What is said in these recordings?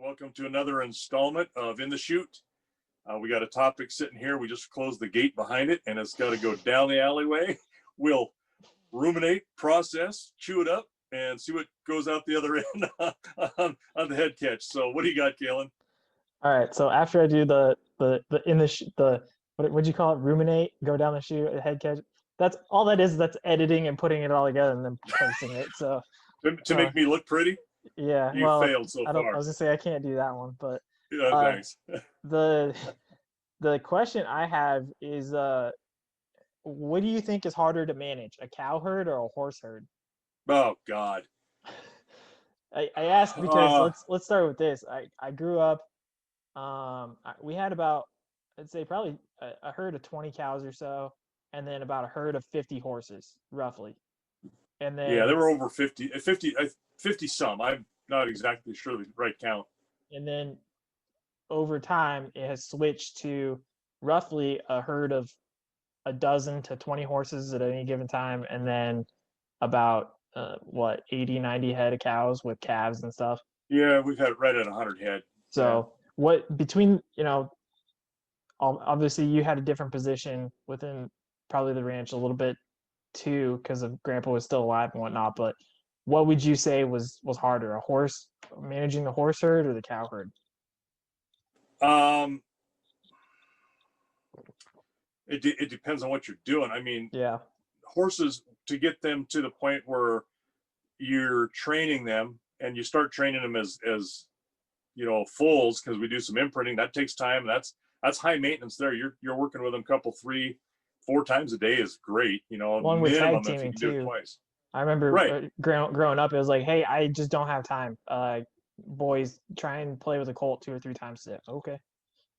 Welcome to another installment of In the Chute. We got a topic sitting here. We just closed the gate behind it, and it's got to go down the alleyway. We'll ruminate, process, chew it up, and see what goes out the other end on the head catch. So, what do you got, Galen? All right. So after I do the what would you call it? Ruminate, go down the chute, head catch. That's all that is. That's editing and putting it all together and then posting it. So To make me look pretty? yeah. You Well, failed so I don't. I far. was gonna say I can't do that one, but Yeah, uh, thanks. the the question I have is what do you think is harder to manage, a cow herd or a horse herd? Oh, God. I ask because Uh, let's start with this. I grew up. We had about, I'd say probably a herd of 20 cows or so, and then about a herd of 50 horses, roughly. And yeah, there then were over 50 some. I'm not exactly sure the right count. and then over time, it has switched to roughly a herd of a dozen to 20 horses at any given time, and then about 80, 90 head of cows with calves and stuff. Yeah, we've had it right at 100 head. Yeah. So what between, obviously you had a different position within probably the ranch a little bit too because of grandpa was still alive and whatnot, but what would you say was harder, a horse managing the horse herd or the cow herd? Um, it depends on what you're doing. I mean, Yeah. horses, to get them to the point where you're training them and you start training them as foals, because we do some imprinting, that takes time. That's high maintenance there. You're working with them a couple, 3-4 times a day is great, One with tag minimum if you teaming can do it too. twice. I remember Right. growing up, it was like, hey, I just don't have time. Boys, try and play with a colt 2 or 3 times a day. Okay.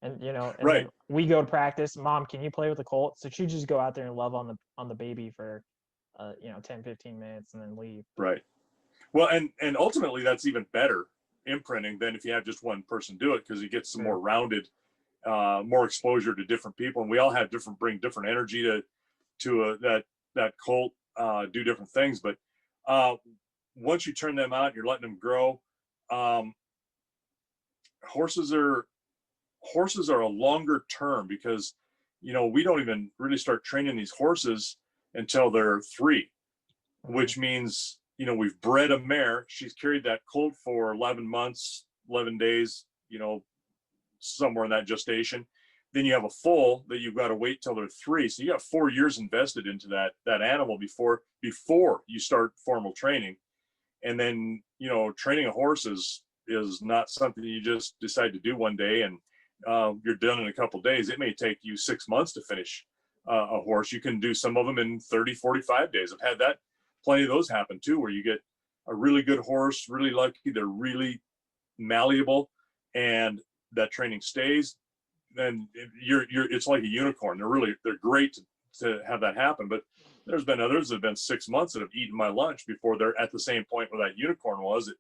And then Right. we go to practice. Mom, can you play with the colt? So she just go out there and love on the baby for 10, 15 minutes and then leave. Right. Well, and ultimately that's even better imprinting than if you have just one person do it, because you get some Sure. more rounded, more exposure to different people, and we all have bring different energy to that colt, do different things. But once you turn them out, you're letting them grow. Um, horses are a longer term, because we don't even really start training these horses until they're 3, which means we've bred a mare. She's carried that colt for 11 months, 11 days, somewhere in that gestation. Then you have a foal that you've got to wait till they're 3. So you got 4 years invested into that animal before you start formal training. And then training a horse is not something you just decide to do one day and you're done in a couple of days. It may take you 6 months to finish a horse. You can do some of them in 30-45 days. I've had plenty of those happen too, where you get a really good horse, really lucky, they're really malleable, and that training stays. Then it's like a unicorn. They're great to have that happen. But there's been others that have been 6 months that have eaten my lunch before they're at the same point where that unicorn was at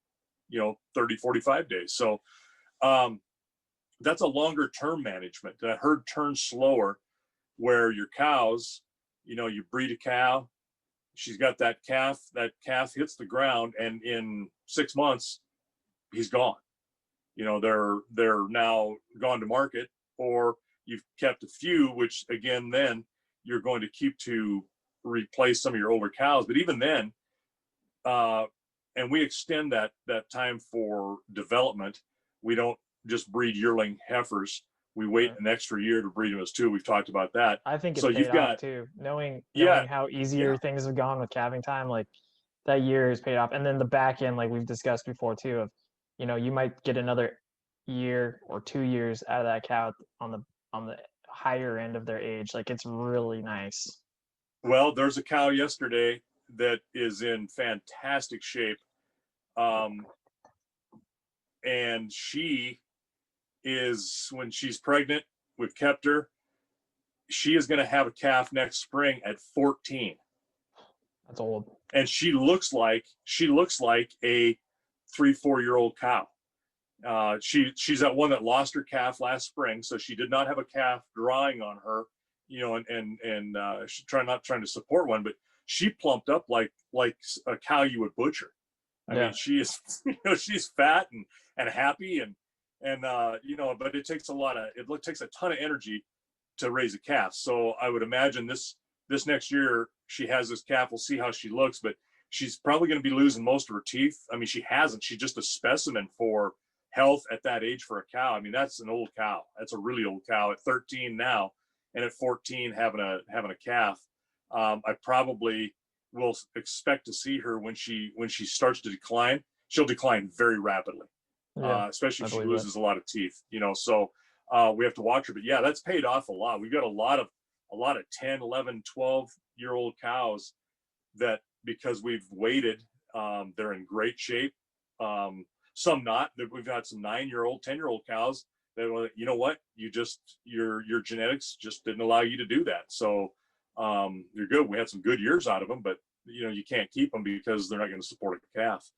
30-45 days. So that's a longer term management. That herd turns slower, where your cows, you breed a cow, she's got that calf hits the ground, and in 6 months he's gone. They're now gone to market, or you've kept a few, which again, then you're going to keep to replace some of your older cows. But even then, and we extend that time for development. We don't just breed yearling heifers. We wait an extra year to breed them as 2. We've talked about that. I think it's So paid you've off got, too. Knowing yeah, how easier yeah, things have gone with calving time, like that year is paid off. And then the back end, like we've discussed before too, of you might get another year or 2 years out of that cow on the higher end of their age. Like it's really nice. well, there's a cow yesterday that is in fantastic shape. And she is, when she's pregnant, we've kept her. She is going to have a calf next spring at 14. That's old. And she looks like a 3-4-year-old cow. She's that one that lost her calf last spring, so she did not have a calf drawing on her, and she not trying to support one, but she plumped up like a cow you would butcher. I mean, she is, she's fat and happy, and And but it takes a ton of energy to raise a calf. So I would imagine this next year she has this calf. We'll see how she looks, but she's probably going to be losing most of her teeth. I mean, she's just a specimen for health at that age for a cow. I mean, that's an old cow. That's a really old cow at 13 now, and at 14 having a calf. I probably will expect to see her when she starts to decline. She'll decline very rapidly, Yeah, especially I if she believe it. loses a lot of teeth. So we have to watch her. But yeah, that's paid off a lot. We've got a lot of 10, 11, 12-year-old cows that, because we've waited, they're in great shape. Some not. We've got some 9-year-old, 10-year-old cows that, you know what, your genetics just didn't allow you to do that. So you're good. We had some good years out of them, but you can't keep them because they're not going to support a calf.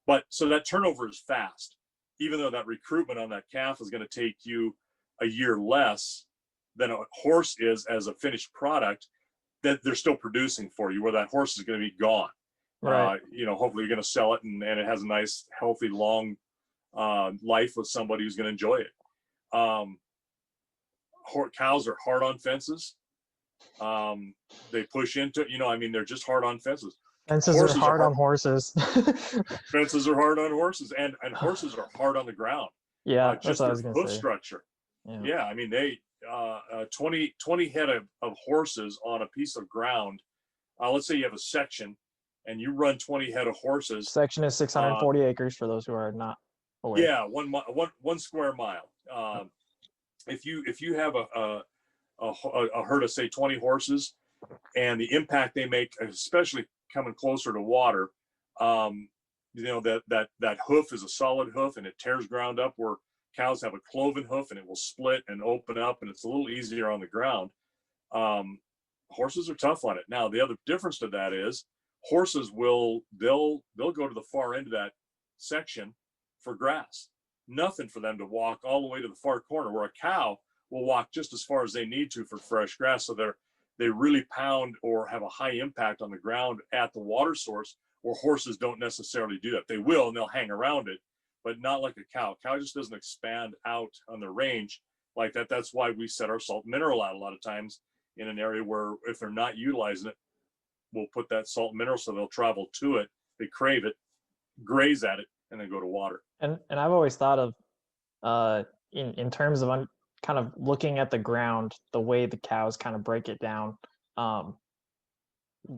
But so that turnover is fast, even though that recruitment on that calf is going to take you a year less than a horse is as a finished product, that they're still producing for you, where that horse is going to be gone. Right. Hopefully you're going to sell it and it has a nice, healthy, long life with somebody who's going to enjoy it. Cows are hard on fences. They push into, they're just hard on fences. Fences are Horses are hard hard. on horses. Fences are hard on horses, and horses are hard on the ground. Yeah, that's Just what I their was gonna hoof say. structure. Yeah. Yeah, I mean, they 20 head of horses on a piece of ground. Let's say you have a section and you run 20 head of horses. Section is 640 acres for those who are not aware. Yeah, one square mile. If you have a herd of, say, 20 horses, and the impact they make, especially coming closer to water, that hoof is a solid hoof and it tears ground up, where cows have a cloven hoof and it will split and open up, and it's a little easier on the ground. Horses are tough on it. Now, the other difference to that is horses they'll go to the far end of that section for grass. Nothing for them to walk all the way to the far corner, where a cow will walk just as far as they need to for fresh grass. So they really pound or have a high impact on the ground at the water source, where horses don't necessarily do that. They will, and they'll hang around it, but not like a cow. Cow just doesn't expand out on the range like that. That's why we set our salt mineral out a lot of times in an area where, if they're not utilizing it, we'll put that salt mineral so they'll travel to it, they crave it, graze at it, and then go to water. And I've always thought of in terms of kind of looking at the ground, the way the cows kind of break it down.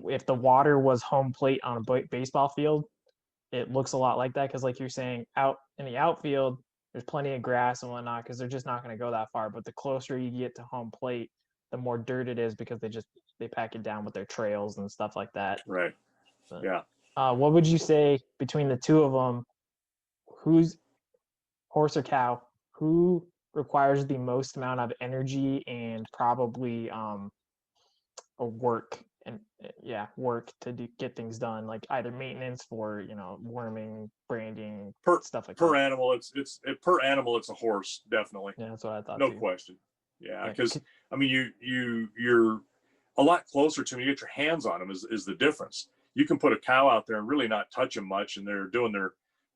If the water was home plate on a baseball field, it looks a lot like that, because like you're saying, out in the outfield there's plenty of grass and whatnot, because they're just not going to go that far. But the closer you get to home plate, the more dirt it is, because they pack it down with their trails and stuff like that. Right. But, yeah. What would you say between the two of them, who's horse or cow, who requires the most amount of energy and probably a work to get things done, like either maintenance for worming, branding, stuff like per that? animal, per animal, it's a horse, definitely. Yeah, that's what I thought No too. question. Yeah, because I mean, you're a lot closer to them. You get your hands on them is the difference. You can put a cow out there and really not touch them much, and they're doing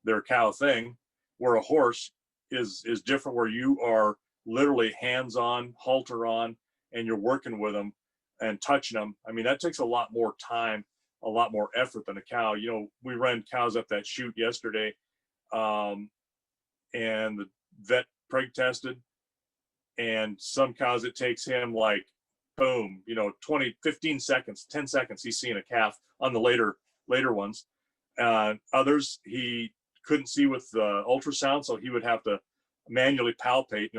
their cow thing. Where a horse is different, where you are literally hands on, halter on, and you're working with them and touching them. I mean, that takes a lot more time, a lot more effort than a cow. We ran cows up that chute yesterday, and the vet preg tested, and some cows, it takes him like, boom, 20, 15 seconds, 10 seconds, he's seeing a calf on the later ones. Others, he couldn't see with the ultrasound, so he would have to manually palpate,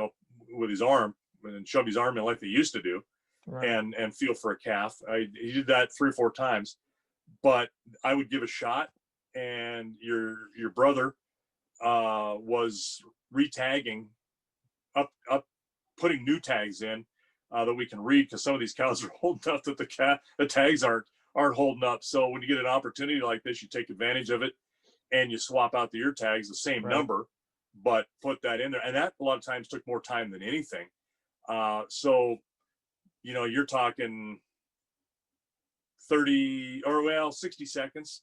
with his arm, and shove his arm in like they used to do, Right. and feel for a calf. He did that 3 or 4 times, but I would give a shot. And your brother was retagging, up putting new tags in that we can read, because some of these cows are old enough that the tags aren't holding up. So when you get an opportunity like this, you take advantage of it, and you swap out the ear tags, the same number, but put that in there. And that a lot of times took more time than anything. So you're talking 60 seconds,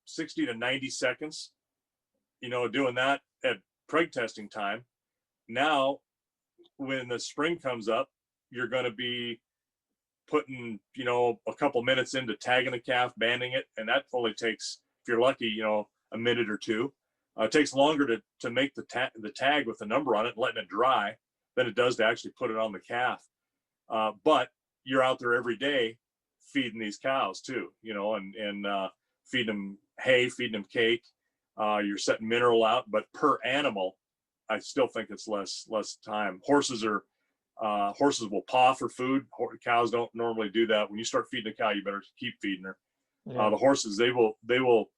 60 to 90 seconds, doing that at preg testing time. Now, when the spring comes up, you're going to be putting, a couple minutes into tagging the calf, banding it, and that only takes, if you're lucky, a minute or two. It takes longer to make the tag with the number on it and letting it dry than it does to actually put it on the calf. But you're out there every day feeding these cows too, and feeding them hay, feeding them cake. You're setting mineral out, but per animal, I still think it's less time. Horses will paw for food. Cows don't normally do that. When you start feeding a cow, you better keep feeding her. Yeah. The horses, they will.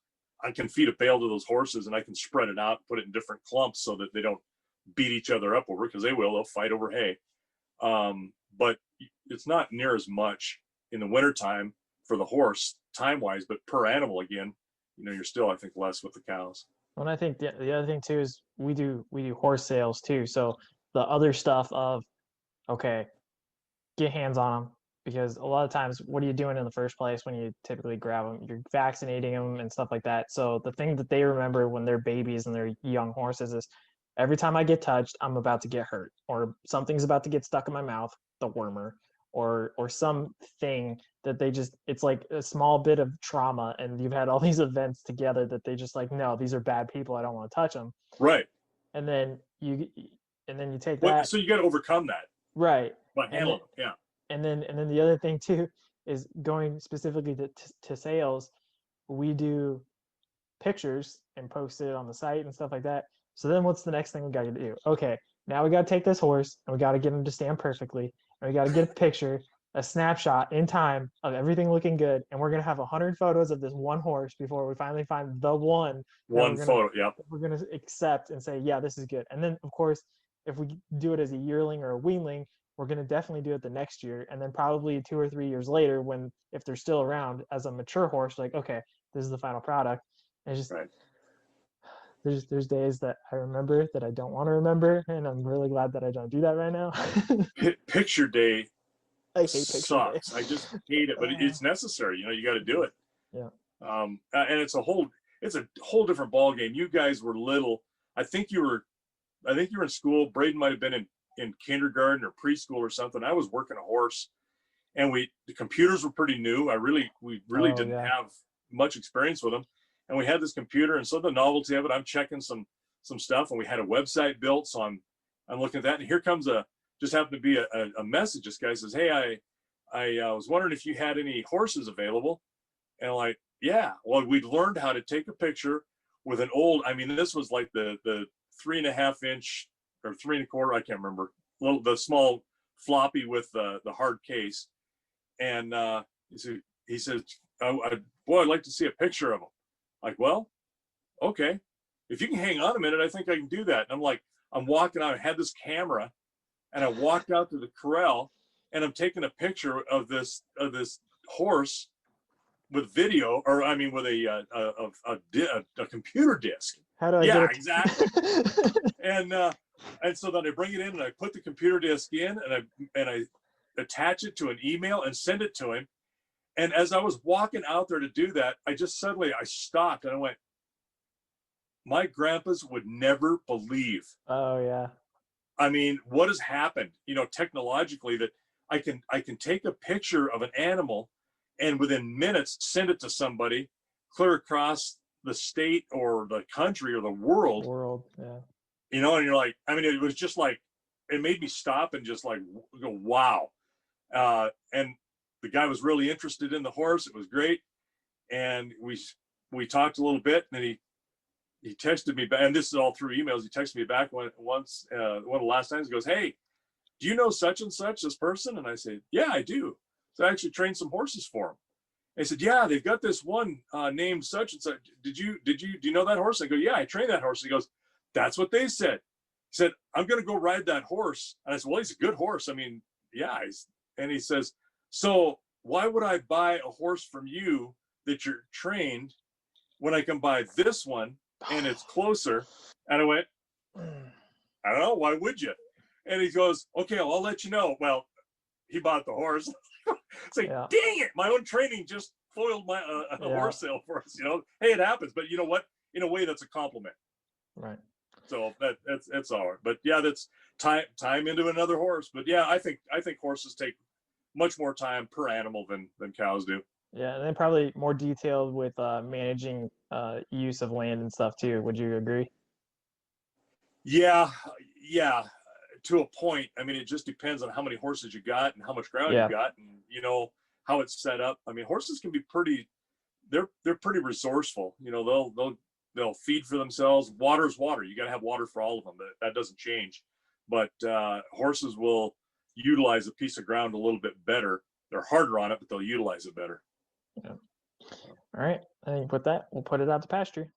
I can feed a bale to those horses, and I can spread it out, put it in different clumps so that they don't beat each other up over it, because they'll fight over hay. But it's not near as much in the wintertime for the horse time-wise, but per animal, again, you're still, I think, less with the cows. And I think the other thing too is we do horse sales too. So the other stuff of, okay, get hands on them, because a lot of times, what are you doing in the first place when you typically grab them? You're vaccinating them and stuff like that. So the thing that they remember when they're babies and they're young horses is, every time I get touched, I'm about to get hurt, or something's about to get stuck in my mouth, the wormer, or something that it's like a small bit of trauma, and you've had all these events together that they just like, no, these are bad people, I don't want to touch them. Right. And then you take that. So you got to overcome that. Right. By handling them, yeah. And then the other thing too is, going specifically to sales, we do pictures and post it on the site and stuff like that. So then what's the next thing we got to do? Okay, now we got to take this horse and we got to get him to stand perfectly, and we got to get a picture, a snapshot in time of everything looking good, and we're going to have 100 photos of this one horse before we finally find the one photo. Yep. we're going to accept and say, yeah, this is good. And then of course, if we do it as a yearling or a weanling, we're going to definitely do it the next year, and then probably 2 or 3 years later, if they're still around as a mature horse, like, okay, this is the final product. And it's just right. There's days that I remember that I don't want to remember, and I'm really glad that I don't do that right now. Picture day I hate sucks. Picture Day. I just hate it, but it's necessary. You got to do it. Yeah. And it's a whole different ball game. You guys were little. I think you were in school. Braden might have been in kindergarten or preschool or something. I was working a horse, and the computers were pretty new. We really didn't have much experience with them. And we had this computer, and so the novelty of it, I'm checking some stuff, and we had a website built. So I'm looking at that, and here comes just happened to be a message. This guy says, "Hey, I was wondering if you had any horses available." And I'm like, yeah. Well, we'd learned how to take a picture with an old. I mean, this was like the 3.5 inch or 3 1/4. I can't remember. The small floppy with the hard case. And he says, boy, I'd like to see a picture of him. Like, well, okay, if you can hang on a minute, I think I can do that. And I'm walking out. I had this camera, and I walked out to the corral, and I'm taking a picture of this horse with video, or I mean, with a computer disc. How do I Yeah, get it? exactly. And so then I bring it in, and I put the computer disc in, and I attach it to an email and send it to him. And as I was walking out there to do that, I stopped, and I went, my grandpas would never believe. Oh yeah. I mean, what has happened, technologically, that I can take a picture of an animal and within minutes send it to somebody clear across the state or the country or the world. Yeah. And you're like, I mean, it was just like, it made me stop and just like go, wow. And the guy was really interested in the horse. It was great. And we talked a little bit, and then he texted me back, and this is all through emails. He texted me back once, one of the last times. He goes, "Hey, do you know such and such, this person?" And I said, "Yeah, I do. So I actually trained some horses for him." And he said, "Yeah, they've got this one named such and such. Do you know that horse?" I go, "Yeah, I trained that horse." He goes, "That's what they said." He said, "I'm going to go ride that horse." And I said, "Well, he's a good horse. I mean, yeah." And he says, "So why would I buy a horse from you that you're trained when I can buy this one and it's closer?" And I went, "I don't know. Why would you?" And he goes, "Okay, well, I'll let you know." Well, he bought the horse. It's like, dang it, my own training just foiled my horse sale for us. Hey, it happens. But you know what? In a way, that's a compliment. Right. So that's all right. But yeah, that's time into another horse. But yeah, I think horses take much more time per animal than cows do. Yeah, and then probably more detailed with managing use of land and stuff too. Would you agree? Yeah, yeah, to a point. I mean, it just depends on how many horses you got and how much ground you Yeah. got, and how it's set up. I mean, horses can be pretty. They're pretty resourceful. They'll feed for themselves. Water is water. You got to have water for all of them. That doesn't change. But horses will utilize a piece of ground a little bit better. They're harder on it, but they'll utilize it better. Yeah. All right. I think with that, we'll put it out to pasture.